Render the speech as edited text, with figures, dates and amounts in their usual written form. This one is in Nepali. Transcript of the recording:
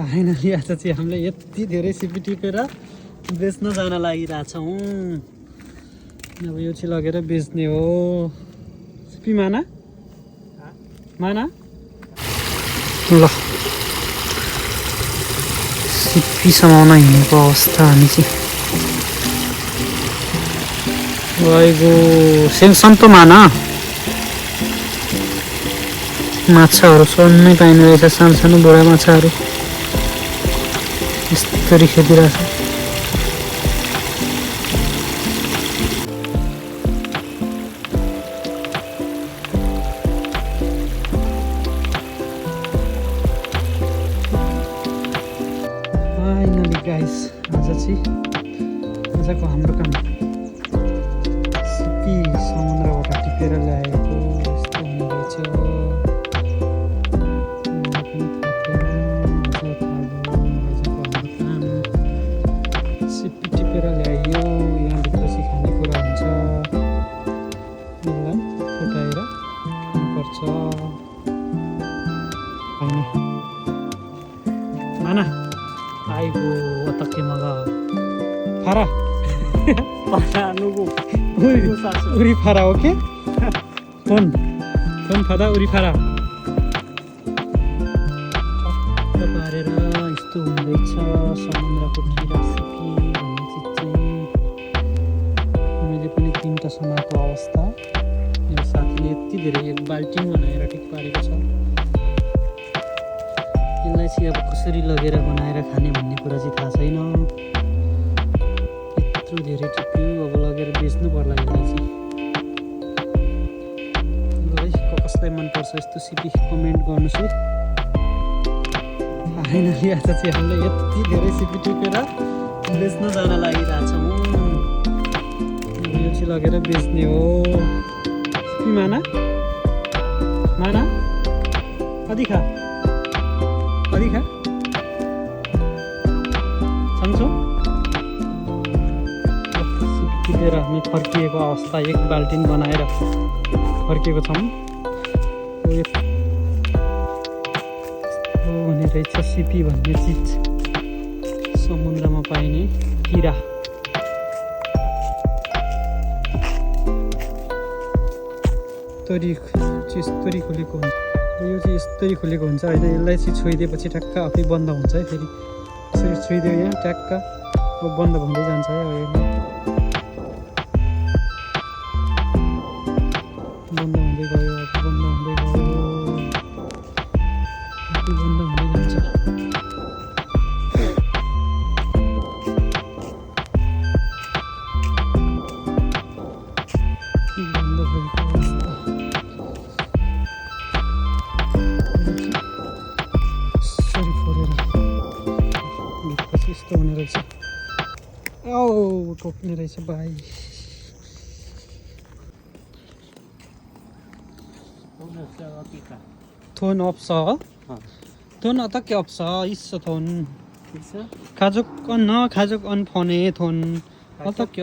फाइनली आज चाहिँ हामीले यति धेरै सिपी टिपेर बेच्न जान लागिरहेछौँ। अब यो चाहिँ लगेर बेच्ने हो। सिपी माना माना ल सिपी समाउन हिँडेको अवस्था हामी चाहिँ गएको। सन्तो माना माछाहरू सन्नै पाइने रहेछ, सानो सानो बोरा माछाहरू यस्तरी खेलिरहेछ। फाइनली गाइस आजको हाम्रो काम सिपी समुद्रबाट टिपेर ल्याएको। यस्तो हुने रहेछ। सिपी टिपेर ल्याइयो। यहाँभित्र चाहिँ खानेकुरा हुन्छ, यसलाई फुटाएर खानुपर्छ। माना आइगो अतके मगा फारा उरी फारा हो के फोन फादा उरी फारा पारेर यस्तो हुँदैछ। समुद्रको किरा सिपी भन्ने चिज चाहिँ मैले पनि 3टा समाएको अवस्था। मेरो साथीले यति धेरै 1 बाल्टिन बनाएर ठिक पारेको छ। यसलाई चाहिँ अब कसरी लगेर बनाएर खाने भन्ने कुरा चाहिँ थाहा छैन। यत्रो धेरै टिप्यो, अब लगेर बेच्नु पर्ला यसलाई चाहिँ। कसलाई मनपर्छ यस्तो सिपी कमेन्ट गर्नुहोस् है। फाइनली आज चाहिँ हामीले यति धेरै सिपी टिपेर बेच्न जान लागिरहेछौँ। यो चाहिँ लगेर बेच्ने हो। सिपी माना माना कति खा सँगछौ। टिपेर हामी फर्किएको अवस्था। 1 बाल्टिन बनाएर फर्किएको छौँ। हुने रहेछ सिपी भन्ने चिज, समुद्रमा पाइने किरा। यस्तरी खुलेको हुन्छ। यो चाहिँ यस्तरी खुलेको हुन्छ होइन। यसलाई चाहिँ छोइदिएपछि ट्याक्क आफै बन्द हुन्छ है। फेरि यसरी छोइदियो यहाँ ट्याक्क अब बन्द हुँदै जान्छ है। अब बन्द हुँदै गयो, बन्द हुँदै गयो, बन्द हुँदै जान्छ। बन्द भएको अवस्था। यसरी फोरेर भित्रपछि यस्तो हुने रहेछ। टोक्ने रहेछ भाइ। थोन ऑप्स थोन आता के ऑप्स इस थोन खाजुक अन फोने थोन आता के